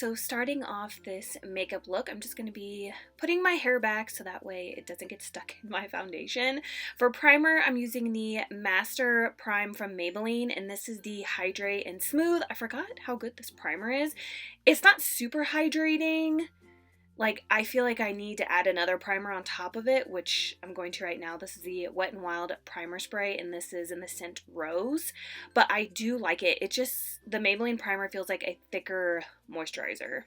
so starting off this makeup look, I'm just going to be putting my hair back so that way it doesn't get stuck in my foundation. For primer, I'm using the Master Prime from Maybelline, and this is the Hydrate and Smooth. I forgot how good this primer is. It's not super hydrating. Like, I feel like I need to add another primer on top of it, which I'm going to right now. This is the Wet n Wild primer spray, and this is in the scent Rose. But I do like it. It just, the Maybelline primer feels like a thicker moisturizer.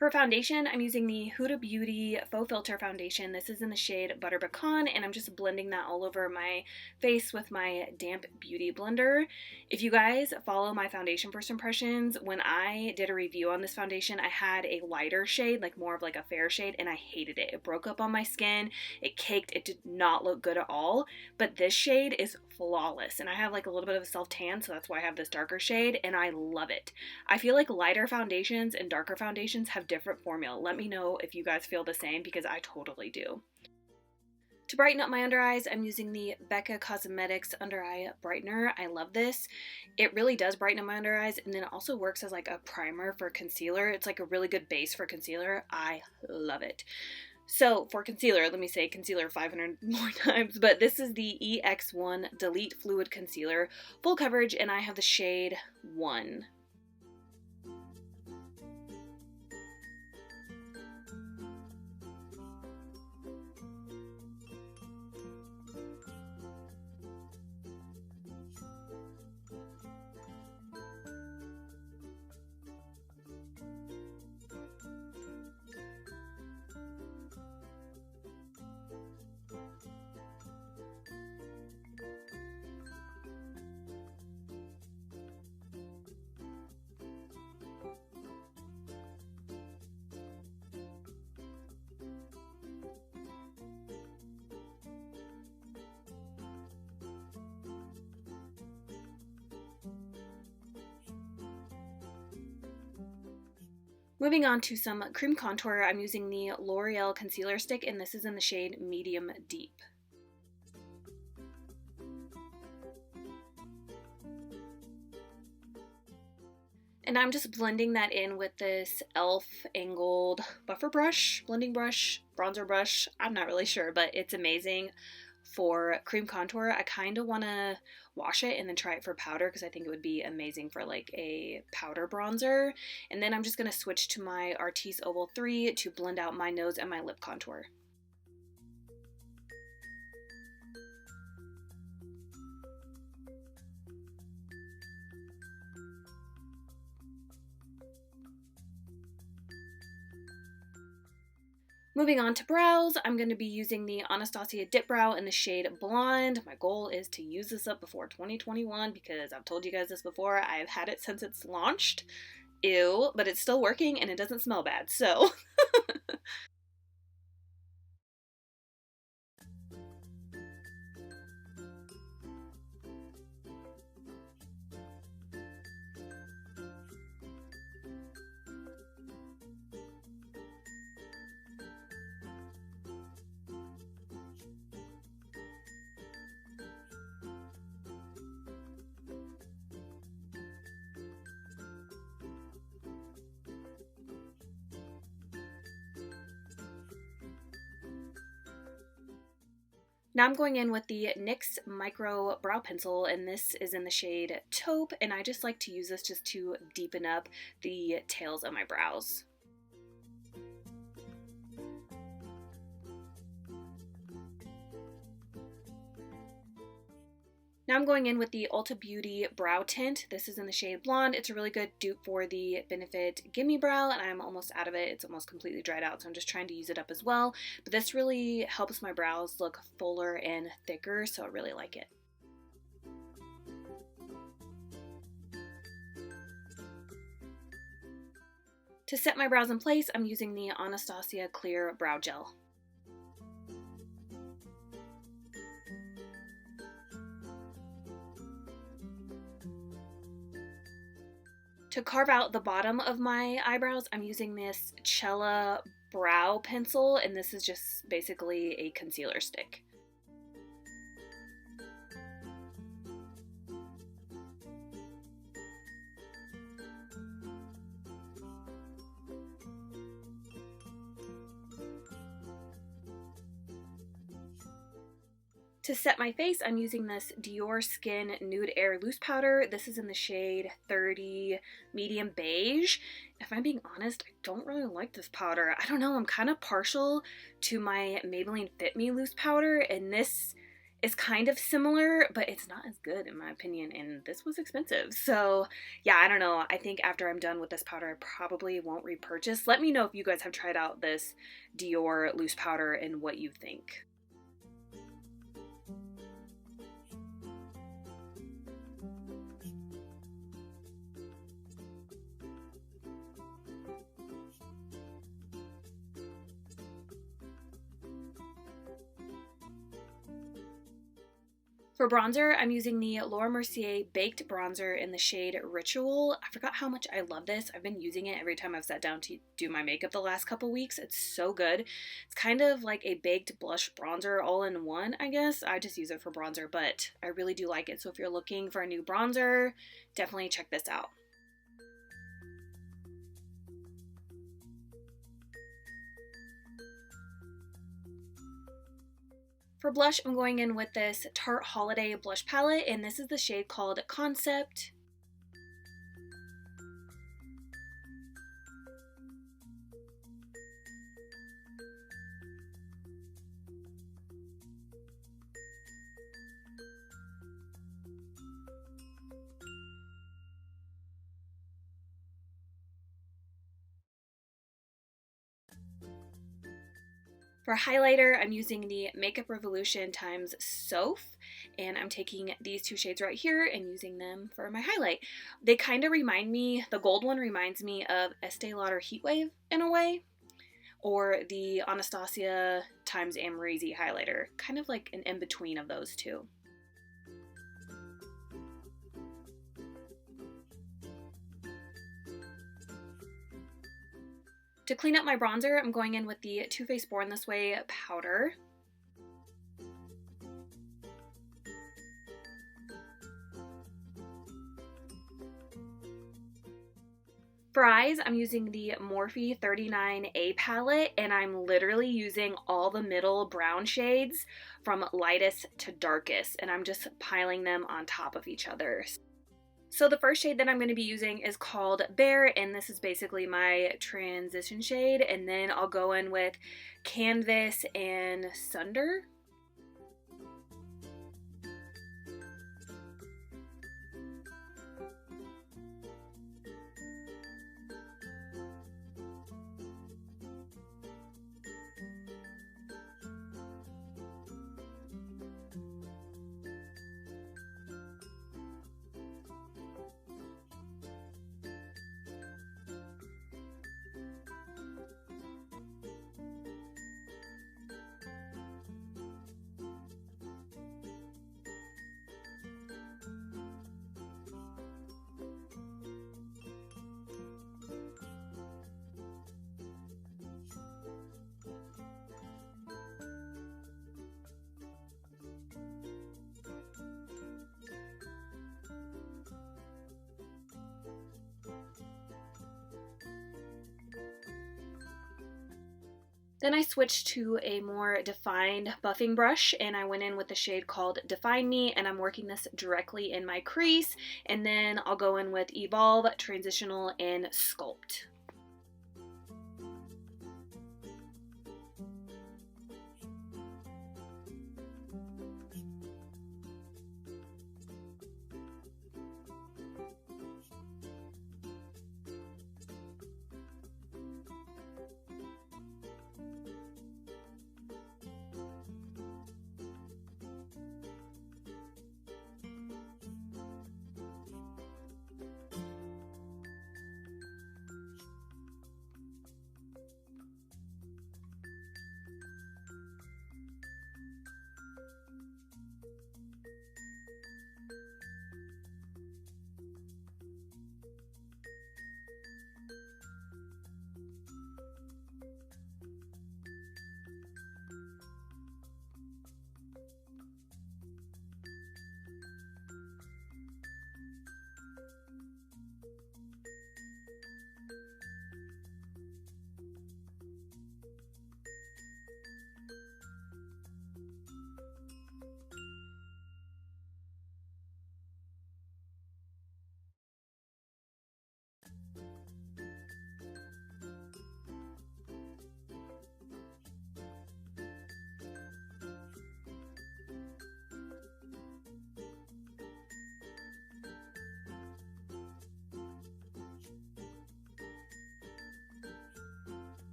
For foundation, I'm using the Huda Beauty Faux Filter Foundation. This is in the shade Butter Pecan, and I'm just blending that all over my face with my damp beauty blender. If you guys follow my foundation first impressions, when I did a review on this foundation, I had a lighter shade, like more of like a fair shade, and I hated it. It broke up on my skin, it caked, it did not look good at all, but this shade is flawless, and I have like a little bit of a self tan, so that's why I have this darker shade, and I love it. I feel like lighter foundations and darker foundations have different formula. Let me know if you guys feel the same, because I totally do. To brighten up my under eyes, I'm using the Becca Cosmetics Under Eye Brightener. I love this. It really does brighten up my under eyes, and then it also works as like a primer for concealer. It's like a really good base for concealer. I love it. So for concealer, let me say concealer 500 more times, but this is the EX1 Delete Fluid Concealer, full coverage, and I have the shade 1. Moving on to some cream contour, I'm using the L'Oreal Concealer Stick, and this is in the shade Medium Deep. And I'm just blending that in with this e.l.f. angled buffer brush, blending brush, bronzer brush. I'm not really sure, but it's amazing for cream contour. I kind of want to wash it and then try it for powder, because I think it would be amazing for like a powder bronzer. And then I'm just going to switch to my Artis Oval 3 to blend out my nose and my lip contour. Moving on to brows, I'm going to be using the Anastasia Dip Brow in the shade Blonde. My goal is to use this up before 2021, because I've told you guys this before. I've had it since it's launched. Ew, but it's still working and it doesn't smell bad, so. Now I'm going in with the NYX Micro Brow Pencil, and this is in the shade Taupe, and I just like to use this just to deepen up the tails of my brows. Now I'm going in with the Ulta Beauty Brow Tint. This is in the shade Blonde. It's a really good dupe for the Benefit Gimme Brow, and I'm almost out of it. It's almost completely dried out, so I'm just trying to use it up as well. But this really helps my brows look fuller and thicker, so I really like it. To set my brows in place, I'm using the Anastasia Clear Brow Gel. To carve out the bottom of my eyebrows, I'm using this Cella Brow Pencil, and this is just basically a concealer stick. To set my face, I'm using this Dior Skin Nude Air Loose Powder. This is in the shade 30 Medium Beige. If I'm being honest, I don't really like this powder. I don't know, I'm kind of partial to my Maybelline Fit Me Loose Powder, and this is kind of similar, but it's not as good in my opinion, and this was expensive. So yeah, I don't know. I think after I'm done with this powder, I probably won't repurchase. Let me know if you guys have tried out this Dior Loose Powder and what you think. For bronzer, I'm using the Laura Mercier Baked Bronzer in the shade Ritual. I forgot how much I love this. I've been using it every time I've sat down to do my makeup the last couple weeks. It's so good. It's kind of like a baked blush bronzer all in one, I guess. I just use it for bronzer, but I really do like it. So if you're looking for a new bronzer, definitely check this out. For blush, I'm going in with this Tarte Holiday blush palette, and this is the shade called Concept. For highlighter, I'm using the Makeup Revolution times Soph, and I'm taking these two shades right here and using them for my highlight. They kind of remind me, the gold one reminds me of Estee Lauder Heatwave in a way, or the Anastasia times Amrezy highlighter, kind of like an in-between of those two. To clean up my bronzer, I'm going in with the Too Faced Born This Way powder. For eyes, I'm using the Morphe 39A palette, and I'm literally using all the middle brown shades from lightest to darkest, and I'm just piling them on top of each other. So the first shade that I'm going to be using is called Bear, and this is basically my transition shade, and then I'll go in with Canvas and Sunder. Then I switched to a more defined buffing brush, and I went in with the shade called Define Me, and I'm working this directly in my crease, and then I'll go in with Evolve, Transitional, and Sculpt.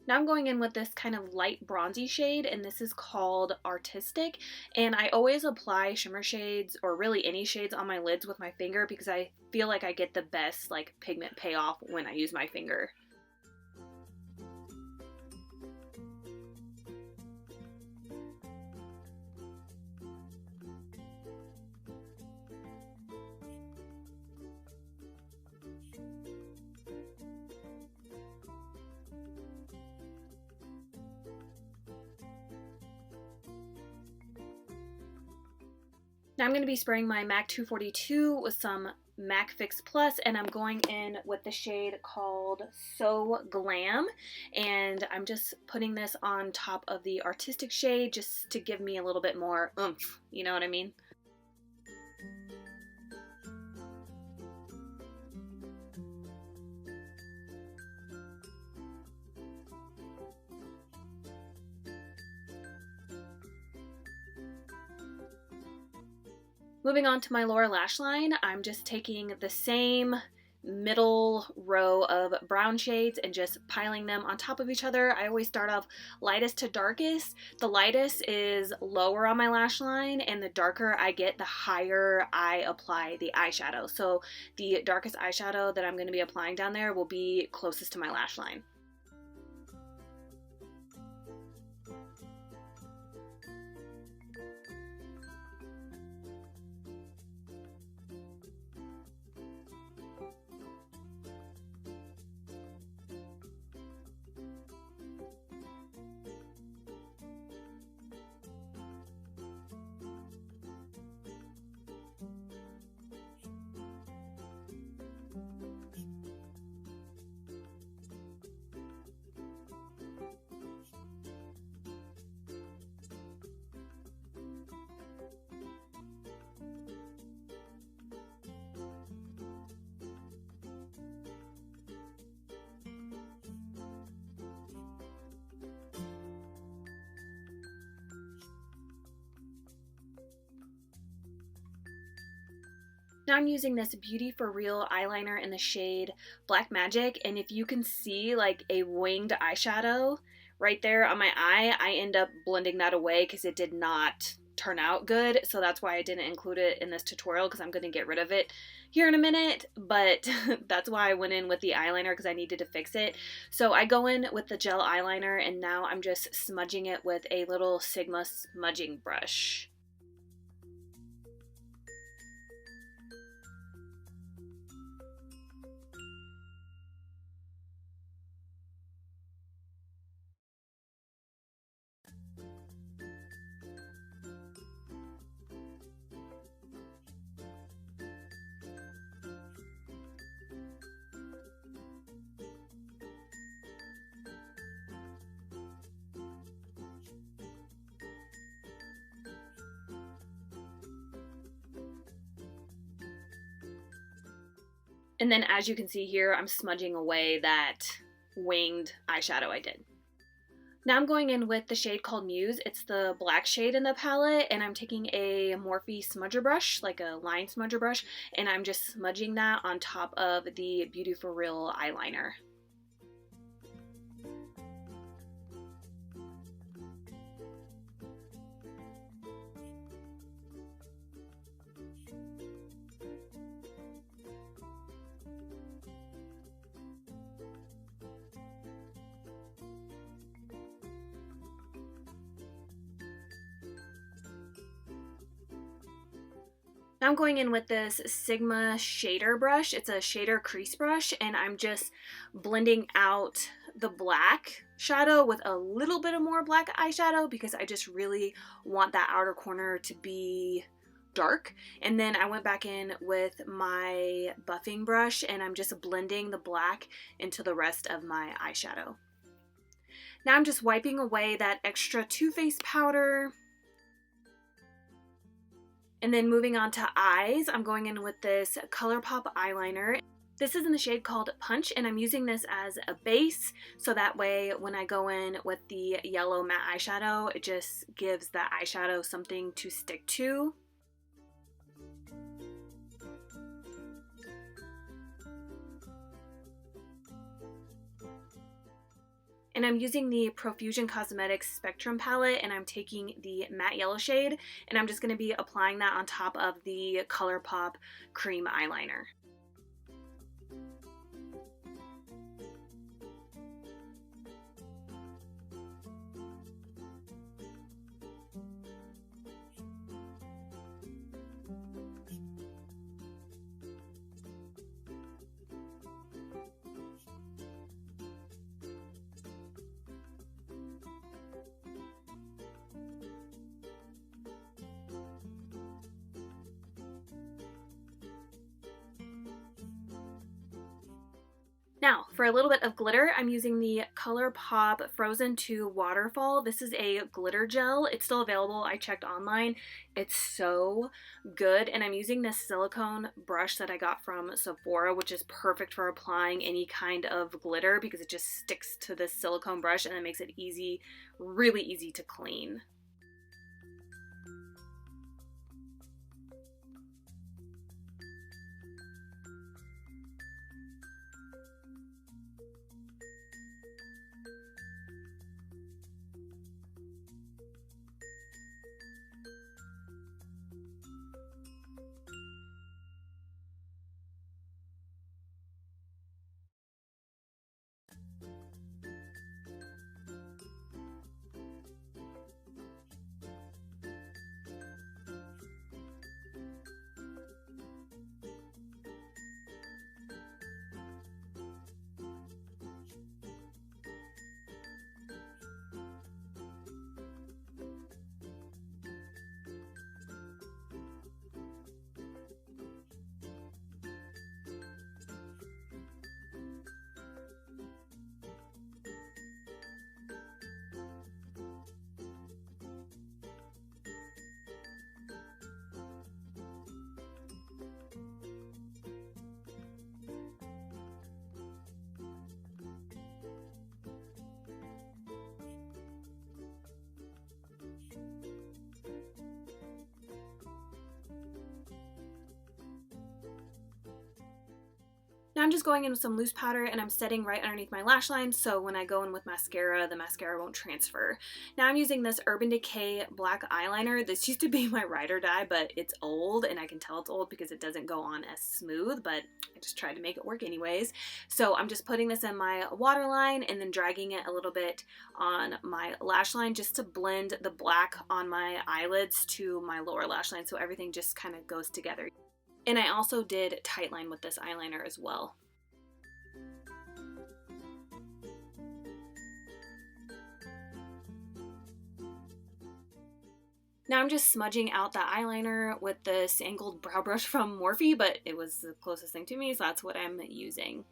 Now I'm going in with this kind of light bronzy shade, and this is called Artistic. And I always apply shimmer shades, or really any shades, on my lids with my finger because I feel like I get the best like pigment payoff when I use my finger. Now I'm going to be spraying my MAC 242 with some MAC Fix Plus, and I'm going in with the shade called So Glam, and I'm just putting this on top of the Artistic shade just to give me a little bit more oomph, you know what I mean? Moving on to my lower lash line, I'm just taking the same middle row of brown shades and just piling them on top of each other. I always start off lightest to darkest. The lightest is lower on my lash line, and the darker I get, the higher I apply the eyeshadow. So the darkest eyeshadow that I'm going to be applying down there will be closest to my lash line. Now I'm using this Beauty For Real eyeliner in the shade Black Magic, and if you can see like a winged eyeshadow right there on my eye, I end up blending that away because it did not turn out good, so that's why I didn't include it in this tutorial because I'm going to get rid of it here in a minute, but that's why I went in with the eyeliner because I needed to fix it. So I go in with the gel eyeliner, and now I'm just smudging it with a little Sigma smudging brush. And then as you can see here, I'm smudging away that winged eyeshadow I did. Now I'm going in with the shade called Muse. It's the black shade in the palette, and I'm taking a Morphe smudger brush, like a line smudger brush, and I'm just smudging that on top of the Beauty For Real eyeliner. Now I'm going in with this Sigma shader brush. It's a shader crease brush, and I'm just blending out the black shadow with a little bit of more black eyeshadow because I just really want that outer corner to be dark. And then I went back in with my buffing brush, and I'm just blending the black into the rest of my eyeshadow. Now I'm just wiping away that extra Too Faced powder. And then moving on to eyes, I'm going in with this ColourPop eyeliner. This is in the shade called Punch, and I'm using this as a base, so that way when I go in with the yellow matte eyeshadow, it just gives the eyeshadow something to stick to. And I'm using the Profusion Cosmetics Spectrum palette, and I'm taking the matte yellow shade, and I'm just going to be applying that on top of the ColourPop cream eyeliner. Now, for a little bit of glitter, I'm using the ColourPop Frozen 2 Waterfall. This is a glitter gel. It's still available. I checked online. It's so good. And I'm using this silicone brush that I got from Sephora, which is perfect for applying any kind of glitter because it just sticks to this silicone brush and it makes it easy, really easy to clean. Now I'm just going in with some loose powder and I'm setting right underneath my lash line so when I go in with mascara, the mascara won't transfer. Now I'm using this Urban Decay black eyeliner. This used to be my ride or die, but it's old and I can tell it's old because it doesn't go on as smooth, but I just tried to make it work anyways. So I'm just putting this in my waterline and then dragging it a little bit on my lash line just to blend the black on my eyelids to my lower lash line so everything just kind of goes together. And I also did tightline with this eyeliner as well. Now I'm just smudging out the eyeliner with this angled brow brush from Morphe, but it was the closest thing to me, so that's what I'm using.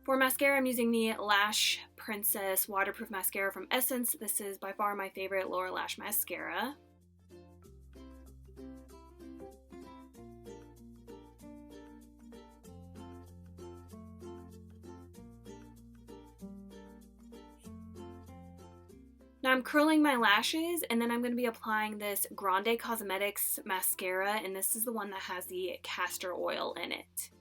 For mascara, I'm using the Lash Princess Waterproof Mascara from Essence. This is by far my favorite lower lash mascara. Now I'm curling my lashes and then I'm going to be applying this Grande Cosmetics mascara, and this is the one that has the castor oil in it.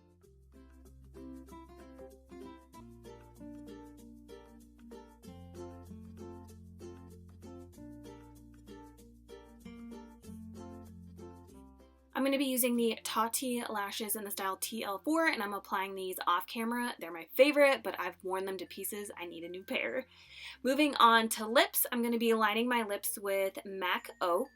I'm going to be using the Tati lashes in the style TL4 and I'm applying these off camera. They're my favorite, but I've worn them to pieces. I need a new pair. Moving on to lips, I'm going to be lining my lips with MAC Oak.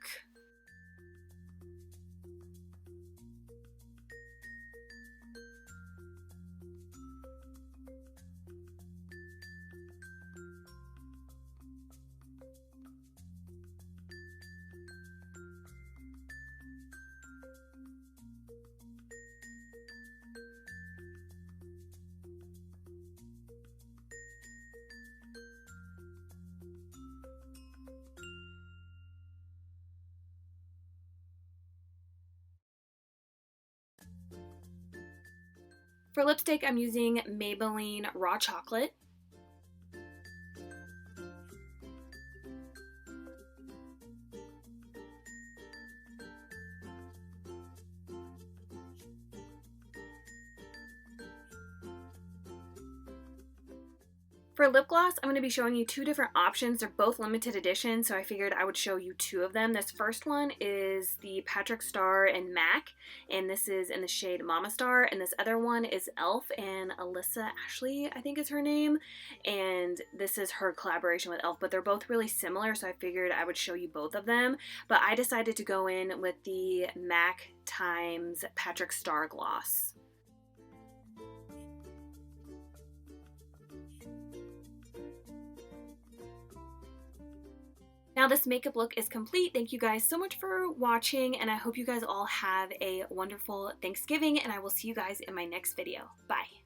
For lipstick, I'm using Maybelline Raw Chocolate. For lip gloss, I'm going to be showing you two different options. They're both limited edition, so I figured I would show you two of them. This first one is the Patrick Starr and MAC, and this is in the shade Mama Star, and this other one is e.l.f. and Alyssa Ashley, I think is her name, and this is her collaboration with e.l.f., but they're both really similar, so I figured I would show you both of them, but I decided to go in with the MAC times Patrick Starr gloss. Now this makeup look is complete. Thank you guys so much for watching, and I hope you guys all have a wonderful Thanksgiving, and I will see you guys in my next video. Bye.